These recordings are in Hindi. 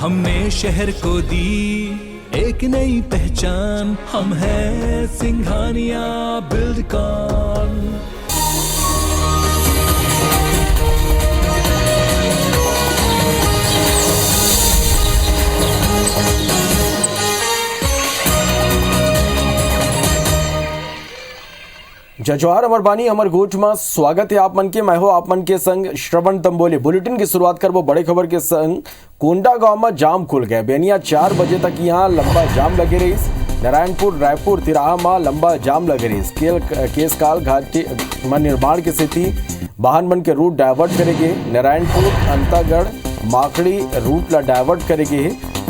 हमने शहर को दी एक नई पहचान, हम हैं सिंघानिया बिल्डकॉन। जय जोहार अमर बानी अमर गोठ में स्वागत है आप मन के। मैं हो आप मन के संग श्रवण तंबोली। बुलेटिन की शुरुआत कर वो बड़े खबर के संग। कोंडा गांव में जाम खुल गए। बेनिया 4 बजे तक यहाँ लंबा जाम लगे रही। नारायणपुर रायपुर तिराहा में लंबा जाम लगे रही। केसकाल घाटी में निर्माण की स्थिति, वाहन मन के रूट डायवर्ट करेंगे। नारायणपुर अंतागढ़ माखड़ी रूट ला डायवर्ट करेंगे।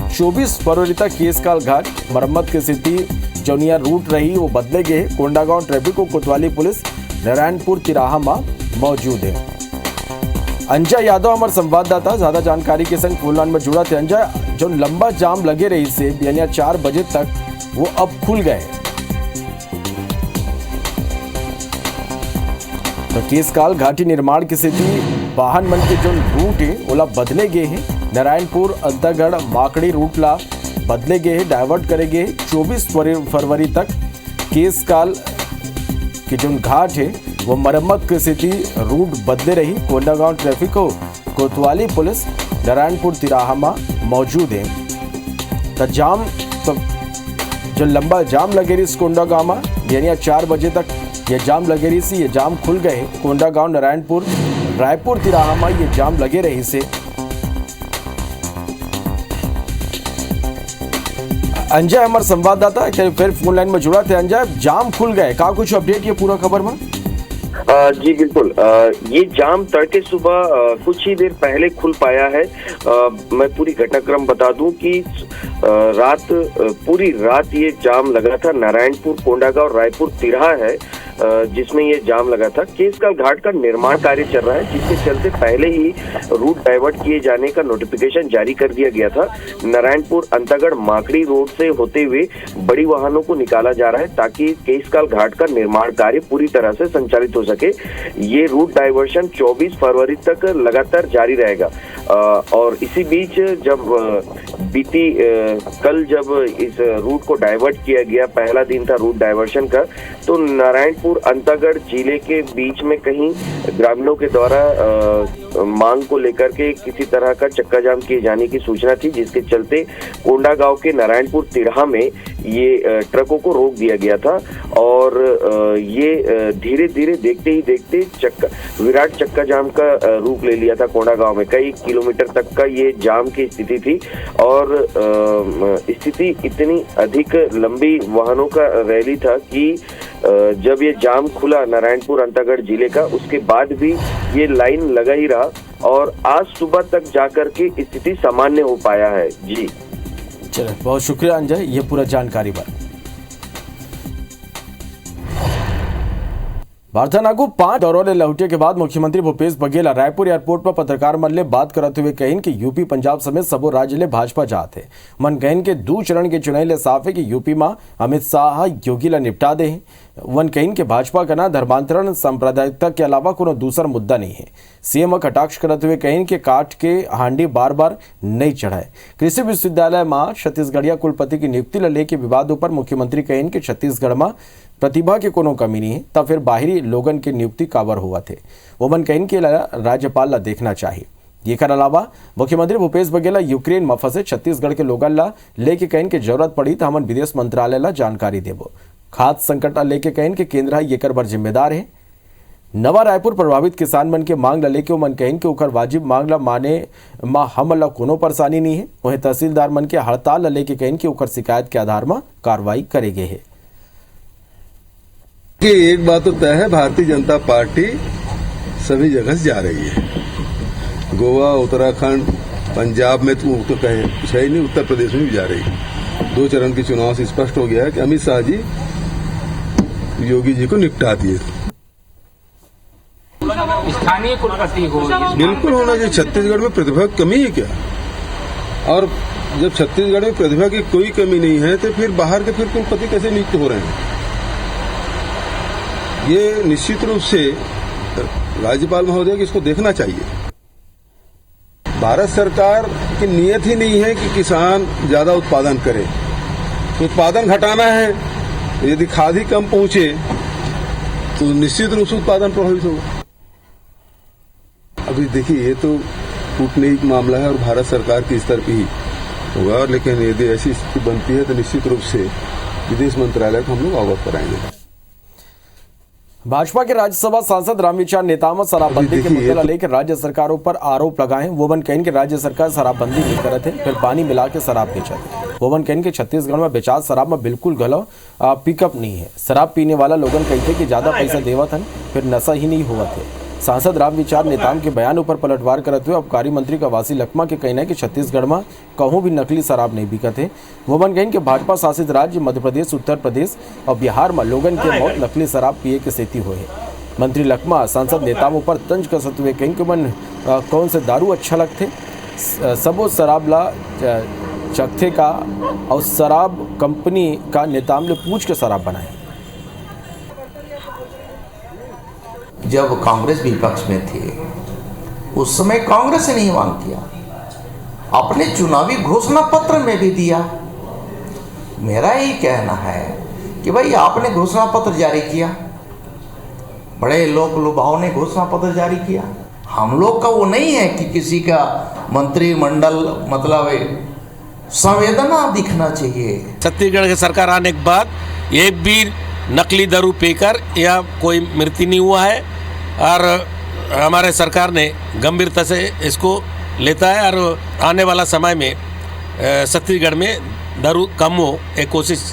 24 फरवरी तक केसकाल घाट मरम्मत की स्थिति जौनिया रूट रही वो बदले गए। कोंडागांव ट्रैफिक और कोतवाली पुलिस नारायणपुर तिराहा में मौजूद है। अंजय यादव हमारे संवाददाता ज्यादा जानकारी के संग फोन लाइन में जुड़ा थे। अंजय, जो लंबा जाम लगे रही से यानी 4 बजे तक वो अब खुल गए, तो केसकाल घाटी निर्माण की स्थिति, वाहन मन के जो रूट है वो बदले गए हैं। नारायणपुर अंतागढ़ माकड़ी रूट ला बदले गए हैं, डाइवर्ट करेंगे। 24 फरवरी तक केसकाल की जो घाट है वो मरम्मत की स्थिति, रूट बदले रही। कोंडागांव ट्रैफिक और कोतवाली पुलिस नारायणपुर तिराहा में मौजूद है। तो जाम तो जो लंबा जाम लगे रही इस कोंडागांव में यानी 4 बजे तक ये जाम लगे रही से ये जाम खुल गए। कोंडागांव नारायणपुर रायपुर तिराहा में ये जाम लगे रही से। अंजय हमारे संवाददाता फिर फोन लाइन में जुड़ा थे। अंजय, जाम खुल गए, का कुछ अपडेट ये पूरा खबर में? जी बिल्कुल, ये जाम तड़के सुबह कुछ ही देर पहले खुल पाया है। मैं पूरी घटनाक्रम बता दूं कि पूरी रात ये जाम लगा था। नारायणपुर कोंडागांव रायपुर तिराहा है जिसमें ये जाम लगा था। केसकाल घाट का निर्माण कार्य चल रहा है, जिसके चलते पहले ही रूट डाइवर्ट किए जाने का नोटिफिकेशन जारी कर दिया गया था। नारायणपुर अंतागढ़ माकड़ी रोड से होते हुए बड़ी वाहनों को निकाला जा रहा है ताकि केसकाल घाट का निर्माण कार्य पूरी तरह से संचालित हो सके। ये रूट डाइवर्शन 24 फरवरी तक लगातार जारी रहेगा। और इसी बीच जब कल जब इस रूट को डाइवर्ट किया गया, पहला दिन था रूट डाइवर्शन का, तो नारायणपुर अंतागढ़ जिले के बीच में कहीं ग्रामीणों के द्वारा मांग को लेकर के किसी तरह का चक्का जाम किए जाने की सूचना थी, जिसके चलते कोंडागांव के नारायणपुर तिराहा में ये ट्रकों को रोक दिया गया था। और ये धीरे धीरे देखते ही देखते विराट चक्का जाम का रूप ले लिया था। कोंडागांव में कई किलोमीटर तक का ये जाम की स्थिति थी और स्थिति इतनी अधिक लंबी वाहनों का रैली था कि जब ये जाम खुला नारायणपुर अंतागढ़ जिले का, उसके बाद भी ये लाइन लगा ही रहा और आज सुबह तक जाकर के स्थिति सामान्य हो पाया है। जी चलो, बहुत शुक्रिया अंजय ये पूरा जानकारी पर। वार्तानागु 5 दौरों ले लौटे के बाद मुख्यमंत्री भूपेश बघेल रायपुर एयरपोर्ट पर पत्रकार मन ले बात करते हुए कहिन कि यूपी पंजाब समेत सबो राज्य ले भाजपा जात है। मन कहिन के 2 चरण के चुनाव ले साफ है कि यूपी में अमित शाह योगी ला निपटा दे। वन कहिन के भाजपा का ना धर्मांतरण सांप्रदायिकता के अलावा कोनो दूसरा मुद्दा नहीं है। सीएम कटाक्ष करते हुए कहिन के काट के हांडी बार बार नहीं चढ़ाए। कृषि विश्वविद्यालय में छत्तीसगढ़िया कुलपति की नियुक्ति ला लेके विवादों पर मुख्यमंत्री कहिन के छत्तीसगढ़ में प्रतिभा के कोनो कमी नहीं है, तब फिर बाहरी लोगन की नियुक्ति काबर हुआ थे। वो मन कहिन के राज्यपाल ला देखना चाहिए। ये कर अलावा मुख्यमंत्री भूपेश बघेल यूक्रेन में फंसे छत्तीसगढ़ के लोगन ला लेके कहिन के जरूरत पड़ी तो हमन विदेश मंत्रालय ला जानकारी देबो। खाद्य संकट ला लेके कहिन के केंद्र ये कर बर जिम्मेदार है। नवा रायपुर प्रभावित किसान मन के मांग ला लेके मन कहिन के ओकर वाजिब मांग ला माने मा हम ला कोनो परेशानी नहीं है। वहीं तहसीलदार मन के हड़ताल ला लेके कहिन के ओकर शिकायत के आधार में कार्रवाई करेगे है। एक बात तो तय है, भारतीय जनता पार्टी सभी जगह से जा रही है। गोवा, उत्तराखंड, पंजाब में तो कहे कुछ है ही नहीं, उत्तर प्रदेश में भी जा रही है। 2 चरण के चुनाव से स्पष्ट हो गया है कि अमित शाह जी योगी जी को निपटा दिए। स्थानीय कुलपति हो बिल्कुल होना चाहिए। छत्तीसगढ़ में प्रतिभा की कमी है क्या? और जब छत्तीसगढ़ में प्रतिभा की कोई कमी नहीं है तो फिर बाहर के फिर कुलपति कैसे नियुक्त हो रहे हैं? ये निश्चित रूप से राज्यपाल महोदय को इसको देखना चाहिए। भारत सरकार लेकिन नियत ही नहीं है कि किसान ज्यादा उत्पादन करे। उत्पादन घटाना है, यदि खाद ही कम पहुंचे तो निश्चित रूप से उत्पादन प्रभावित होगा। अभी देखिए, ये तो कूटनीतिक मामला है और भारत सरकार के स्तर पर ही होगा, लेकिन यदि ऐसी स्थिति बनती है तो निश्चित रूप से विदेश मंत्रालय को हम लोग अवगत कराएंगे। भाजपा के राज्यसभा सांसद रामविचार नेताम शराबबंदी के मुद्दे को लेकर राज्य सरकारों पर आरोप लगाए। वोवन कहन के राज्य सरकार शराबबंदी नहीं करत है, फिर पानी मिला के शराब बेचत। वोवन कहन के छत्तीसगढ़ में बेचात शराब में बिल्कुल गलो पिकअप नहीं है। शराब पीने वाला लोगन कहते कि ज्यादा पैसा देवत हन, फिर नशा ही नहीं हुआ थे। सांसद रामविचार नेताम के बयान ऊपर पलटवार करते हुए आबकारी मंत्री कवासी लखमा के कहना है कि छत्तीसगढ़ में कहूं भी नकली शराब नहीं बिकत है। वोवन कहन के भाजपा शासित राज्य मध्य प्रदेश, उत्तर प्रदेश और बिहार में लोगन के मौत नकली शराब पिए के सेती हुए है। मंत्री लखमा सांसद नेताओं पर तंज कसते हुए कहें कि मन कौन से दारू अच्छा लगते, सबो शराब ला चखते का और शराब कंपनी का नेताम ने पूछ के शराब बनाए। जब कांग्रेस विपक्ष में थे उस समय कांग्रेस ने नहीं मांग किया, अपने चुनावी घोषणा पत्र में भी दिया। मेरा यही कहना है कि भाई आपने घोषणा पत्र जारी किया, बड़े लोक लुभाव ने घोषणा पत्र जारी किया। हम लोग का वो नहीं है कि किसी का मंत्रिमंडल मतलब संवेदना दिखना चाहिए। छत्तीसगढ़ की सरकार आने के बाद एक भी नकली दारू पीकर या कोई मृत्यु नहीं हुआ है और हमारे सरकार ने गंभीरता से इसको लेता है और आने वाला समय में छत्तीसगढ़ में दारू कम हो एक कोशिश।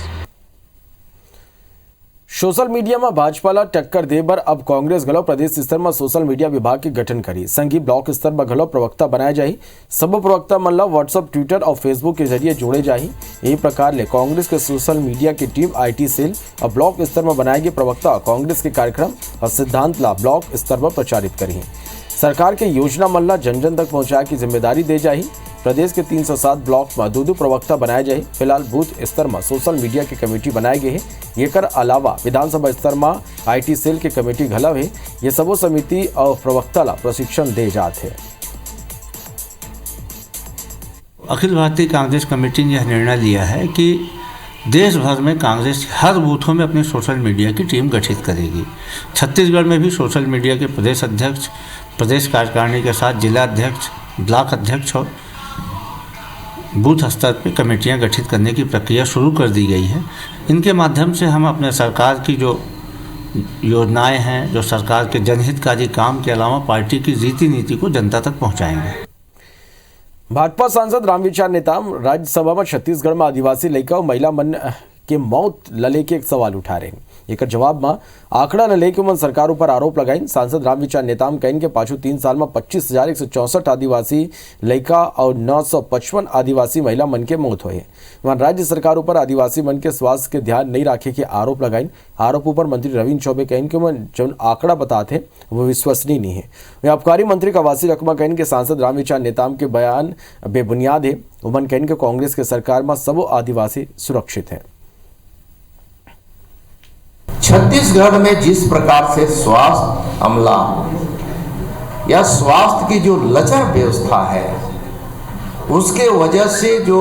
सोशल मीडिया में भाजपा ला टक्कर दे बर अब कांग्रेस घलो प्रदेश स्तर में सोशल मीडिया विभाग के गठन करी। संघी ब्लॉक स्तर पर घलो प्रवक्ता बनाए जाही। सब प्रवक्ता मन ला व्हाट्सएप, ट्विटर और फेसबुक के जरिए जोड़े जाही। यही प्रकार ले कांग्रेस के सोशल मीडिया की टीम आईटी सेल और ब्लॉक स्तर में बनाएगी प्रवक्ता कांग्रेस के कार्यक्रम और सिद्धांत ला ब्लॉक स्तर पर प्रचारित करी। सरकार के योजना मन ला जन जन तक पहुँचाए की जिम्मेदारी दे जाही। प्रदेश के 307 ब्लॉक में दो प्रवक्ता बनाए जाए। फिलहाल बूथ स्तर में सोशल मीडिया की कमेटी बनाए गए हैं। ये कर अलावा विधानसभा स्तर में आईटी सेल की कमेटी घलव है। ये सबो समिति और प्रवक्ता ला प्रशिक्षण दे जाते हैं। अखिल भारतीय कांग्रेस कमेटी ने यह निर्णय लिया है कि देश भर में कांग्रेस हर बूथों में अपनी सोशल मीडिया की टीम गठित करेगी। छत्तीसगढ़ में भी सोशल मीडिया के प्रदेश अध्यक्ष, प्रदेश कार्यकारिणी के साथ जिला अध्यक्ष, ब्लॉक अध्यक्ष और बूथ स्तर पर कमेटियां गठित करने की प्रक्रिया शुरू कर दी गई है। इनके माध्यम से हम अपने सरकार की जो योजनाएं हैं, जो सरकार के जनहितकारी काम के अलावा पार्टी की रीति नीति को जनता तक पहुंचाएंगे। भाजपा सांसद रामविचार नेताम राज्यसभा में छत्तीसगढ़ में आदिवासी लड़का और महिला मन के मौत लले के एक सवाल उठा रहे हैं। एक जवाब में आंकड़ा न लेके मन सरकार पर आरोप लगाई। सांसद रामविचार नेताम कहन के पाछू 3 साल में 25,164 आदिवासी लड़का और 955 आदिवासी महिला मन के मौत हुए। वहां राज्य सरकार पर आदिवासी मन के स्वास्थ्य के ध्यान नहीं रखे के आरोप लगाई। आरोप पर मंत्री रविन्द्र चौबे कहन के मन जो आंकड़ा बताते वो विश्वसनीय नहीं है। वे आबकारी मंत्री कवासी लखमा कहन के सांसद रामविचार नेताम के बयान बेबुनियाद है। उमन कहन के कांग्रेस के सरकार में सबो आदिवासी सुरक्षित है। छत्तीसगढ़ में जिस प्रकार से स्वास्थ्य अमला या स्वास्थ्य की जो लचर व्यवस्था है, उसके वजह से जो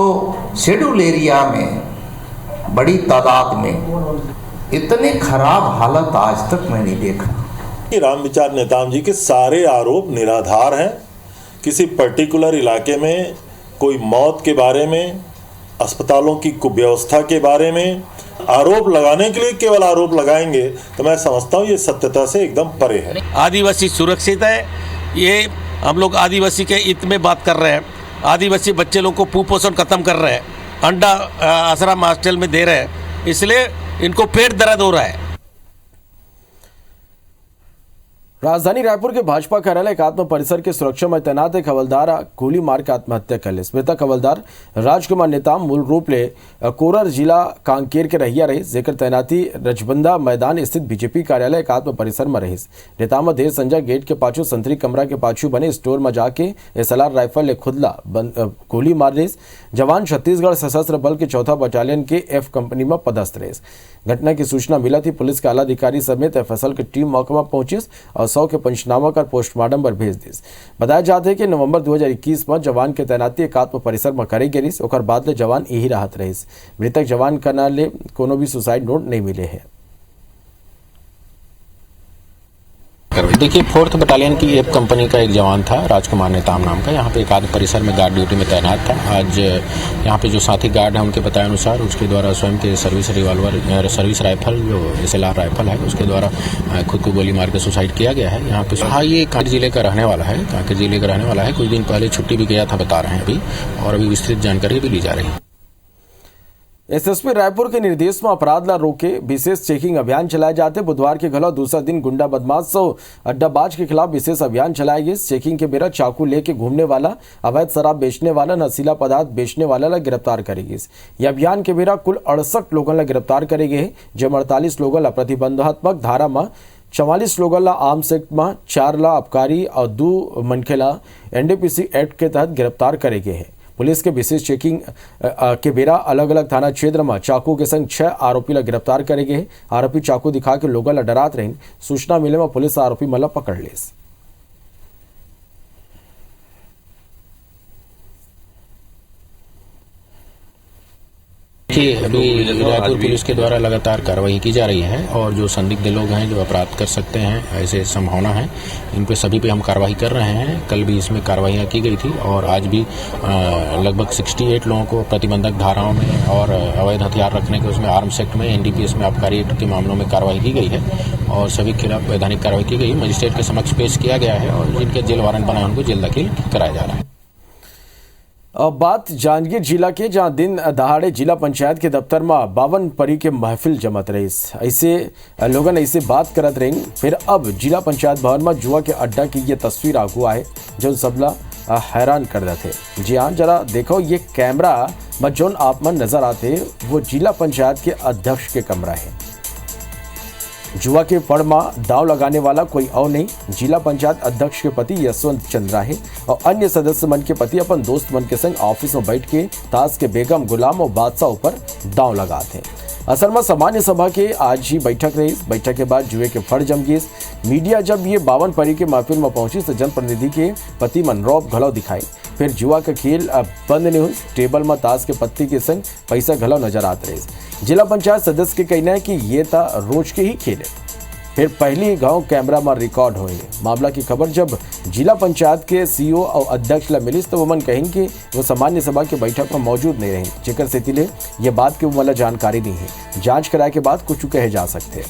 शेड्यूल एरिया में बड़ी तादाद में इतने खराब हालत आज तक मैं नहीं देखा। रामविचार नेताम जी के सारे आरोप निराधार हैं। किसी पर्टिकुलर इलाके में कोई मौत के बारे में, अस्पतालों की कुव्यवस्था के बारे में आरोप लगाने के लिए केवल आरोप लगाएंगे तो मैं समझता हूँ ये सत्यता से एकदम परे है। आदिवासी सुरक्षित है। ये हम लोग आदिवासी के हित में बात कर रहे हैं। आदिवासी बच्चे लोग को कुपोषण खत्म कर रहे हैं, अंडा आश्रम हॉस्टल में दे रहे हैं, इसलिए इनको पेट दर्द हो रहा है। राजधानी रायपुर के भाजपा कार्यालय एकात्म परिसर के सुरक्षा में तैनात एक हवलदार गोली मार के आत्महत्या कर ले। मृतक हवलदार राजकुमार नेताम मूल रूप ले कोरर जिला कांकेर के रहिया रही, जेकर तैनाती रजबंदा मैदान स्थित बीजेपी कार्यालय एकात्म परिसर में रही। नेताम देर संजय गेट के पाछू संतरी कमरा के पाछू बने स्टोर में जाके एसएलआर राइफल ले खुदला गोली मार रही। जवान छत्तीसगढ़ सशस्त्र बल के 4था बटालियन के एफ कंपनी में पदस्थ रहे। घटना की सूचना मिला थी। पुलिस के आला अधिकारी समेत एफएसएल की टीम मौके पर पहुंची और शव के पंचनामा कर पोस्टमार्टम पर भेज दिस। बताया जाता है कि नवंबर 2021 में जवान के तैनाती एकात्म परिसर में करे गई और बाद में जवान यही राहत रही। मृतक जवान का नाले कोनो भी सुसाइड नोट नहीं मिले हैं। देखिए, 4th बटालियन की एप कंपनी का एक जवान था, राजकुमार नेताम नाम का, यहाँ पे एक आध परिसर में गार्ड ड्यूटी में तैनात था। आज यहाँ पे जो साथी गार्ड है उनके बताए अनुसार उसके द्वारा स्वयं के सर्विस रिवॉल्वर, सर्विस राइफल जो SLR राइफल है उसके द्वारा खुद को गोली मार के सुसाइड किया गया है। यहाँ पे हाँ, ये कांकेर जिले का रहने वाला है, कांकेर जिले का रहने वाला है। कुछ दिन पहले छुट्टी भी गया था बता रहे हैं अभी, और अभी विस्तृत जानकारी भी ली जा रही है। एसएसपी रायपुर के निर्देश में अपराध ला रोके विशेष चेकिंग अभियान चलाए जाते। बुधवार के घलो दूसरा दिन गुंडा बदमाश अड्डाबाज के खिलाफ विशेष अभियान चलाए गए। चेकिंग के बेरा चाकू लेके घूमने वाला, अवैध शराब बेचने वाला, नशीला पदार्थ बेचने वाला ला गिरफ्तार करेगी। यह अभियान के बेरा कुल 68 लोगों ला गिरफ्तार करे गए, जो 48 लोगों ला प्रतिबंधात्मक धारा में, 44 लोगों ला आर्म्स एक्ट में, 4 ला आबकारी और 2 मनखे ला NDPC एक्ट के तहत गिरफ्तार करे गए हैं। पुलिस के विशेष चेकिंग के बेरा अलग अलग थाना क्षेत्र में चाकू के संग 6 आरोपी ला गिरफ्तार करे गए। आरोपी चाकू दिखा के लोगों ला डरात रही। सूचना मिले में पुलिस आरोपी मला पकड़ लेस। अभी रायपुर पुलिस के द्वारा लगातार कार्रवाई की जा रही है, और जो संदिग्ध लोग हैं जो अपराध कर सकते हैं, ऐसे संभावना है, इन पे सभी पे हम कार्रवाई कर रहे हैं। कल भी इसमें कार्रवाइयाँ की गई थी, और आज भी लगभग 68 लोगों को प्रतिबंधक धाराओं में और अवैध हथियार रखने के उसमें आर्म्स एक्ट में, NDPS में, आबकारी एक्ट के मामलों में कार्रवाई की गई है, और सभी के खिलाफ वैधानिक कार्रवाई की गई। मजिस्ट्रेट के समक्ष पेश किया गया है, और जिनके जेल वारंट बना उनको जेल दाखिल कराया जा रहा है। अब बात जांजगीर जिला के, जहां दिन दहाड़े जिला पंचायत के दफ्तर में 52 परी के महफिल जमत रही। ऐसे लोगन ऐसे बात करत रही। फिर अब जिला पंचायत भवन में जुआ के अड्डा की ये तस्वीर आगू आए जो सबला हैरान कर रहे थे। जी हाँ, जरा देखो, ये कैमरा में जोन आप मन नजर आते वो जिला पंचायत के अध्यक्ष के कमरा है। जुआ के फड़ में दाव लगाने वाला कोई और नहीं, जिला पंचायत अध्यक्ष के पति यशवंत चंद्रा है, और अन्य सदस्य मन के पति अपन दोस्त मन के संग ऑफिस में बैठ के ताश के बेगम, गुलाम और बादशाह ऊपर दाव लगाते। असल में सामान्य सभा के आज ही बैठक रही। बैठक के बाद जुए के फड़ जम गए। मीडिया जब ये 52 परी के महफिल में पहुंची तो जनप्रतिनिधि के पति मनरोब घलो दिखाई। फिर जुआ का खेल अब बंद नहीं हुई। टेबल में ताश के पत्ती के संग पैसा घलो नजर आते रहे। जिला पंचायत सदस्य के कहना है कि ये था रोज के ही खेल है। फिर पहली गांव कैमरा में रिकॉर्ड हुए। मामला की खबर जब जिला पंचायत के CEO और अध्यक्ष ला मिली तो वो मन कहें कि वो सामान्य सभा के बैठक में मौजूद नहीं रहे, जेकर से ये बात की वो जानकारी नहीं है। जांच कराए के बाद कुछ कहे जा सकते हैं।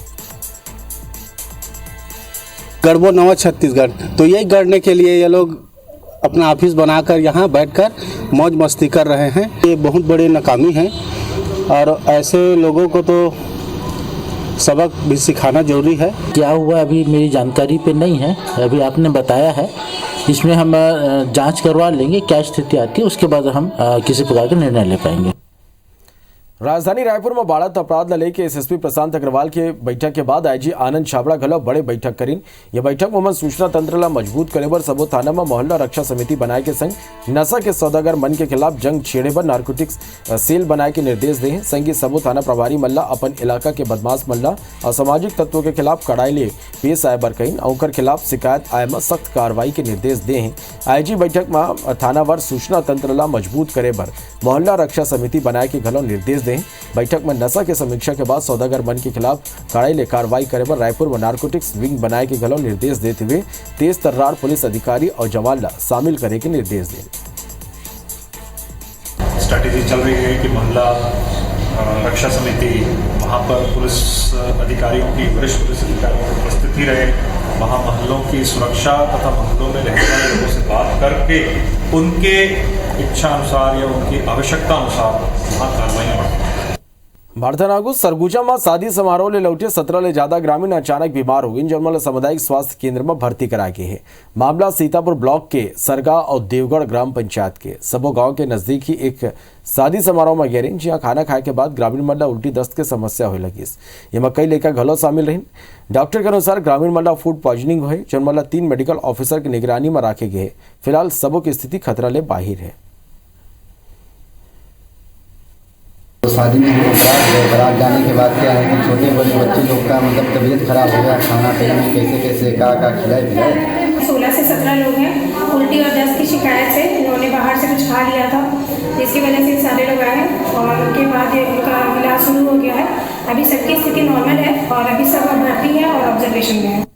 गढ़बो नवा छत्तीसगढ़, तो यही गढ़ने के लिए ये लोग अपना ऑफिस बनाकर यहाँ बैठकर मौज मस्ती कर रहे हैं। ये बहुत बड़ी नाकामी है, और ऐसे लोगों को तो सबक भी सिखाना जरूरी है। क्या हुआ अभी मेरी जानकारी पे नहीं है, अभी आपने बताया है, इसमें हम जांच करवा लेंगे क्या स्थिति आती है, उसके बाद हम किसी प्रकार का निर्णय ले पाएंगे। राजधानी रायपुर में बाढ़त अपराध लेके एसएसपी प्रशांत अग्रवाल के बैठक के बाद आईजी आनंद छाबड़ा घलो बड़े बैठक करीन। यह बैठक में सूचना तंत्र ला मजबूत करे बर सबो थाना में मोहल्ला रक्षा समिति बनाए के संग नशा के सौदागर मन के खिलाफ जंग छेड़े बर नारकोटिक्स सेल बनाए के निर्देश दे। संगी सबो थाना प्रभारी मल्ला अपन इलाका के बदमाश मल्ला और सामाजिक तत्वों के खिलाफ कड़ाई ले पेश आए बर कहीं और खिलाफ शिकायत आए में सख्त कार्रवाई के निर्देश दे हैं। आईजी बैठक में थानावार सूचना तंत्र ला मजबूत करे बर मोहल्ला रक्षा समिति बनाए के घलो निर्देश। बैठक में नशा के समीक्षा के बाद सौदागर मन के खिलाफ कड़ाई ले कार्रवाई करे पर रायपुर में नारकोटिक्स विंग बनाए के घलो निर्देश देते हुए तेज तर्रार पुलिस अधिकारी और जवान ला शामिल करे के निर्देश दे। स्ट्रैटेजी चल रही है कि मोहल्ला रक्षा समिति वहाँ पर पुलिस अधिकारियों की, वरिष्ठ पुलिस अधिकारियों की उपस्थिति रहे, वहाँ मोहल्लों की सुरक्षा तथा मोहल्लों में रहने वाले लोगों से बात करके उनके इच्छा अनुसार या उनकी आवश्यकता अनुसार वहाँ कार्रवाई बढ़ती है। भारतनागु सरगुजा में शादी समारोह ले लौटे 17 ले ज्यादा ग्रामीण अचानक बीमार हो गए, जिनमें सामुदायिक स्वास्थ्य केंद्र में भर्ती कराए गए हैं। मामला सीतापुर ब्लॉक के सरगा और देवगढ़ ग्राम पंचायत के सबो गांव के नजदीक ही एक शादी समारोह में गए, जहाँ खाना खाए के बाद ग्रामीण मल्ला उल्टी दस्त के समस्या होने लगी। ये में कई लेकर घलो शामिल रही। डॉक्टर के अनुसार ग्रामीण मल्ला फूड पॉइजनिंग हुए, जिनमें 3 मेडिकल ऑफिसर की निगरानी में रखे गए। फिलहाल सबों की स्थिति खतरा ले बाहिर है। शादी में हम गए, बारात जाने के बाद क्या है कि छोटे बड़े बच्चे लोग का मतलब तबीयत खराब हो गया, खाना पीना कैसे कैसे का खिलाए पिलाए। 16 से 17 लोग हैं, उल्टी और दस्त की शिकायत से इन्होंने बाहर से कुछ खा लिया था, जिसकी वजह से सारे लोग आए हैं और उनके बाद उनका इलाज शुरू हो गया है। अभी सबकी स्थिति नॉर्मल है और अभी सब भर्ती है और ऑब्जर्वेशन में है।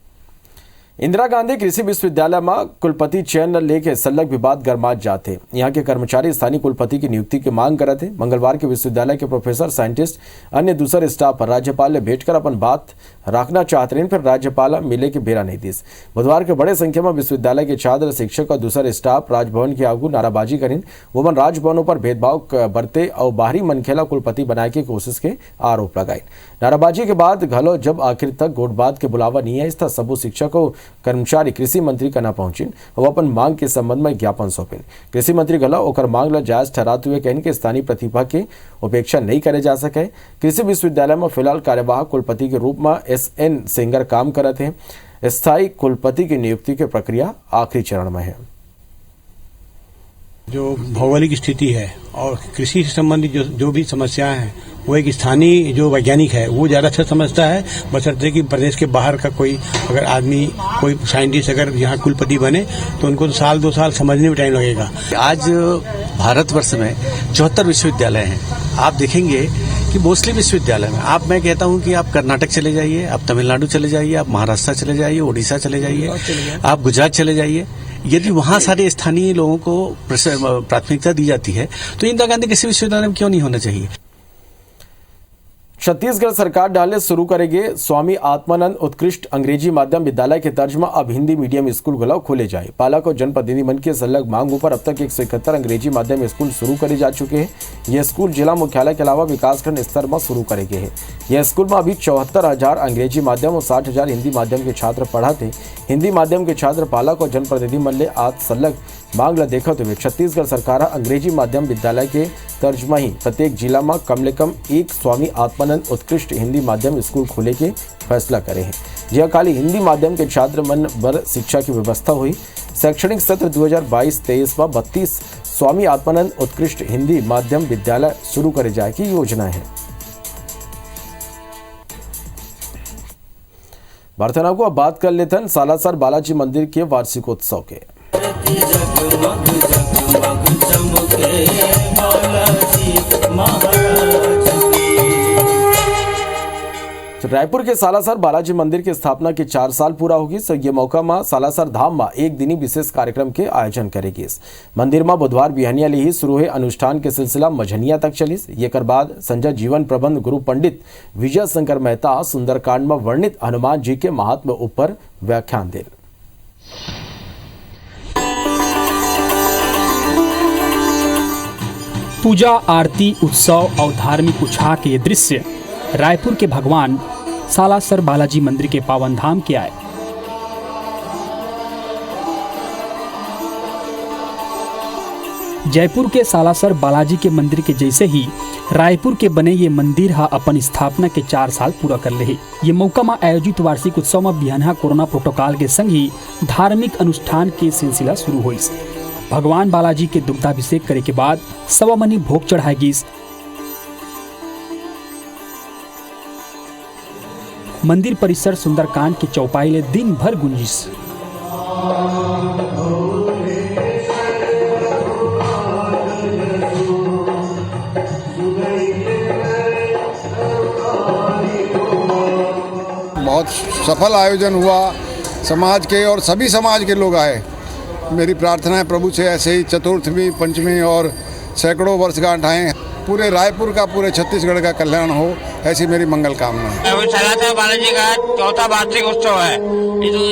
इंदिरा गांधी कृषि विश्वविद्यालय में कुलपति चयन लेके सलग विवाद गरमात जाते। यहाँ के कर्मचारी स्थानीय कुलपति की नियुक्ति की मांग कर थे। मंगलवार के विश्वविद्यालय के प्रोफेसर, साइंटिस्ट, अन्य दूसरे स्टाफ पर राज्यपाल ने भेंट कर अपन बात रखना चाहते रहे, फिर राज्यपाल मिले के बेरा नहीं दिस। बुधवार के बड़े संख्या में विश्वविद्यालय के छात्र, शिक्षक और दूसरे स्टाफ राजभवन के आगू नाराबाजी करें। वोमन राजभवनों पर भेदभाव बरते और बाहरी मनखेला कुलपति बनाए की कोशिश के आरोप लगाए। नाराबाजी के बाद घलो जब आखिर तक गोटबात के बुलावा नहीं है, था सबू शिक्षकों कर्मचारी कृषि मंत्री का न पहुंचिन और अपन मांग के संबंध में ज्ञापन सौंपिन। कृषि मंत्री गला ओकर मांग ला जायज ठहराते हुए कहने के स्थानीय प्रतिभा की उपेक्षा नहीं करे जा सके। कृषि विश्वविद्यालय में फिलहाल कार्यवाहक कुलपति के रूप में SN सेंगर काम करते हैं। स्थायी कुलपति की नियुक्ति की प्रक्रिया आखिरी चरण में है। जो भौगोलिक स्थिति है और कृषि से संबंधित जो भी समस्याएं हैं वो एक स्थानीय जो वैज्ञानिक है वो ज़्यादा अच्छा समझता है, बशर्ते कि प्रदेश के बाहर का कोई अगर आदमी, कोई साइंटिस्ट अगर यहाँ कुलपति बने तो उनको तो 1-2 साल समझने में टाइम लगेगा। आज भारतवर्ष में 74 विश्वविद्यालय हैं। आप देखेंगे कि मोस्टली विश्वविद्यालय में मैं कहता हूँ कि आप कर्नाटक चले जाइए, आप तमिलनाडु चले जाइए, आप महाराष्ट्र चले जाइए, उड़ीसा चले जाइए, आप गुजरात चले जाइए। यदि वहाँ सारे स्थानीय लोगों को प्राथमिकता दी जाती है तो इंदिरा गांधी कृषि विश्वविद्यालय में क्यों नहीं होना चाहिए। छत्तीसगढ़ सरकार डाले शुरू करेंगे स्वामी आत्मानंद उत्कृष्ट अंग्रेजी माध्यम विद्यालय के तर्ज में अब हिंदी मीडियम स्कूल गुलाव खोले जाए। पालक और जनप्रतिनिधि मन के सलग मांगों पर अब तक 171 अंग्रेजी माध्यम स्कूल शुरू करे जा चुके हैं। यह स्कूल जिला मुख्यालय के अलावा विकासखंड स्तर में शुरू करे गए हैं। यह स्कूल में अभी 74,000 अंग्रेजी माध्यम और 60,000 हिंदी माध्यम के छात्र पढ़ाते। हिंदी माध्यम के छात्र, पालक और जनप्रतिनिधि मन ले आज सलग मांग ला देखते हुए छत्तीसगढ़ सरकार अंग्रेजी माध्यम विद्यालय के तर्ज में ही प्रत्येक जिला में कम से कम एक स्वामी आत्मानंद उत्कृष्ट हिंदी माध्यम स्कूल खोले के फैसला करे हैं। यह खाली हिंदी माध्यम के छात्र मन बर शिक्षा की व्यवस्था हुई। शैक्षणिक सत्र 2022-23 में 32 स्वामी आत्मानंद उत्कृष्ट हिंदी माध्यम विद्यालय शुरू करे जाए की योजना है। वार्तालाप को अब बात कर लेते हैं सालासर बालाजी मंदिर के वार्षिकोत्सव के। रायपुर के सालासर बालाजी मंदिर की स्थापना के 4 साल पूरा होगी। सो ये मौका में सालासर धाम में एक दिनी विशेष कार्यक्रम के आयोजन करेगी। मंदिर में बुधवार बिहानिया ले ही शुरू हुए अनुष्ठान के सिलसिला मझनिया तक चली। एकर बाद संजय जीवन प्रबंध गुरु पंडित विजय शंकर मेहता सुंदरकांड में वर्णित हनुमान जी के महात्म्य ऊपर व्याख्यान दे। पूजा, आरती, उत्सव और धार्मिक उत्साह के दृश्य रायपुर के भगवान सालासर बालाजी मंदिर के पावन धाम के आए। जयपुर के सालासर बालाजी के मंदिर के जैसे ही रायपुर के बने ये मंदिर हा अपन स्थापना के 4 साल पूरा कर ले। ये मौका में आयोजित वार्षिक उत्सव में बिहान कोरोना प्रोटोकॉल के संग ही धार्मिक अनुष्ठान के सिलसिला शुरू हुई। भगवान बालाजी के दुग्धाभिषेक करे के बाद सवामनी भोग चढ़ाएगी। मंदिर परिसर सुंदरकांड के चौपाई ले दिन भर गुंजिस। बहुत सफल आयोजन हुआ, समाज के और सभी समाज के लोग आए। मेरी प्रार्थना है प्रभु से ऐसे ही चतुर्थी, पंचमी और सैकड़ों वर्षगांठ आए, पूरे रायपुर का, पूरे छत्तीसगढ़ का कल्याण हो, ऐसी मेरी मंगल कामना है। सालासर बालाजी का 4था वार्षिक उत्सव है।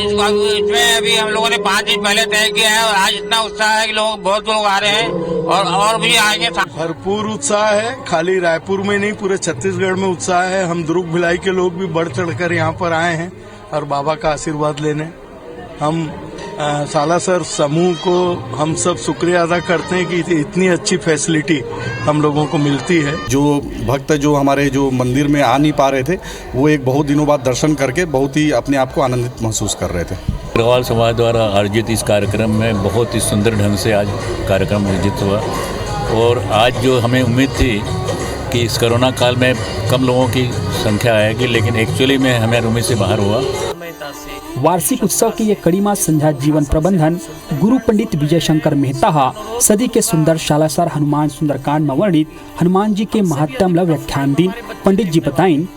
इसमें अभी हम लोगों ने 5 दिन पहले तय किया है और आज इतना उत्साह है कि बहुत लोग आ रहे हैं और भी आएंगे। भरपूर उत्साह है, खाली रायपुर में नहीं पूरे छत्तीसगढ़ में उत्साह है। हम दुर्ग भिलाई के लोग भी बढ़ चढ़कर यहाँ पर आए हैं और बाबा का आशीर्वाद लेने। हम सालासर समूह को हम सब शुक्रिया अदा करते हैं कि इतनी अच्छी फैसिलिटी हम लोगों को मिलती है। जो भक्त जो हमारे जो मंदिर में आ नहीं पा रहे थे वो एक बहुत दिनों बाद दर्शन करके बहुत ही अपने आप को आनंदित महसूस कर रहे थे। अग्रवाल समाज द्वारा आयोजित इस कार्यक्रम में बहुत ही सुंदर ढंग से आज कार्यक्रम आयोजित हुआ और आज जो हमें उम्मीद थी कि इस कोरोना काल में कम लोगों की संख्या आएगी, लेकिन एक्चुअली में हमें उम्मीद से बाहर हुआ। वार्षिक उत्सव की ये कड़ीमा संध्या जीवन प्रबंधन गुरु पंडित विजय शंकर मेहता सदी के सुंदर शालासर हनुमान सुंदरकांड में वर्णित हनुमान जी के महात्म व्याख्यान दिन पंडित जी बताइन।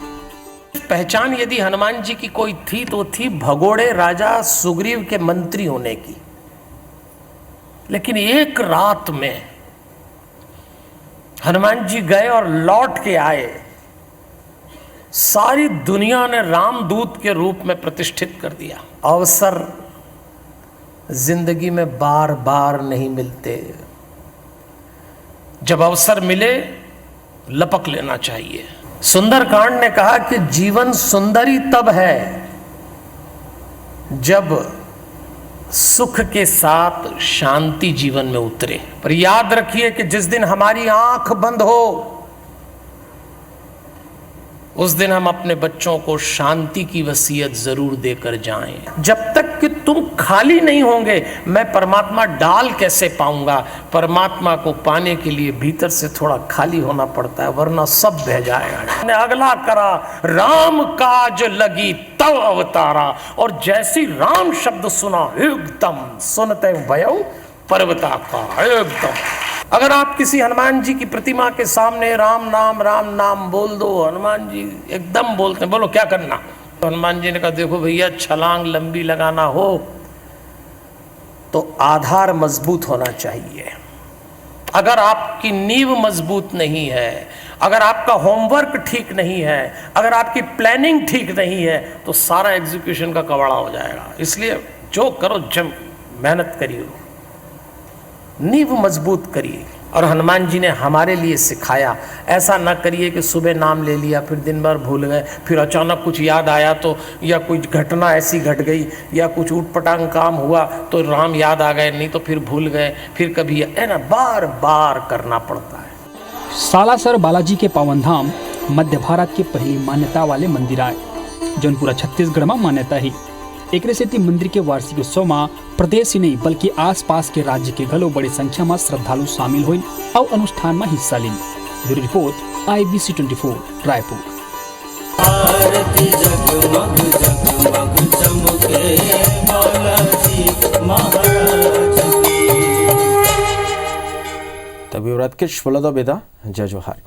पहचान यदि हनुमान जी की कोई थी तो थी भगोड़े राजा सुग्रीव के मंत्री होने की, लेकिन एक रात में हनुमान जी गए और लौट के आए, सारी दुनिया ने रामदूत के रूप में प्रतिष्ठित कर दिया। अवसर जिंदगी में बार बार नहीं मिलते, जब अवसर मिले लपक लेना चाहिए। सुंदरकांड ने कहा कि जीवन सुंदर ही तब है जब सुख के साथ शांति जीवन में उतरे। पर याद रखिए कि जिस दिन हमारी आंख बंद हो उस दिन हम अपने बच्चों को शांति की वसीयत जरूर देकर जाएं। जब तक कि तुम खाली नहीं होंगे मैं परमात्मा डाल कैसे पाऊंगा। परमात्मा को पाने के लिए भीतर से थोड़ा खाली होना पड़ता है, वरना सब बह जाएगा। अगला करा राम काज लगी तब अवतारा, और जैसी राम शब्द सुना एकदम सुनते भयो पर्वताकार एकदम। अगर आप किसी हनुमान जी की प्रतिमा के सामने राम नाम बोल दो, हनुमान जी एकदम बोलते हैं, बोलो क्या करना। तो हनुमान जी ने कहा देखो भैया छलांग लंबी लगाना हो तो आधार मजबूत होना चाहिए। अगर आपकी नींव मजबूत नहीं है, अगर आपका होमवर्क ठीक नहीं है, अगर आपकी प्लानिंग ठीक नहीं है तो सारा एग्जीक्यूशन का कबाड़ा हो जाएगा। इसलिए जो करो जम मेहनत करिए, नींव मजबूत करिए। और हनुमान जी ने हमारे लिए सिखाया, ऐसा न करिए कि सुबह नाम ले लिया फिर दिन भर भूल गए, फिर अचानक कुछ याद आया तो, या कोई घटना ऐसी घट गई या कुछ ऊटपटांग काम हुआ तो राम याद आ गए, नहीं तो फिर भूल गए, फिर कभी है ना, बार बार करना पड़ता है। सालासर बालाजी के पावन धाम मध्य भारत के पहली मान्यता वाले मंदिर आए, जौन पूरा छत्तीसगढ़ में मान्यता ही। एक सेती मंदिर के वार्षिक उत्सव में प्रदेश ही नहीं बल्कि आसपास के राज्य के घलो बड़ी संख्या में श्रद्धालु शामिल हुए और अनुष्ठान में हिस्सा ली। Bureau report IBC 24 Raipur. तभी व्रत के बेदा जय जोहार।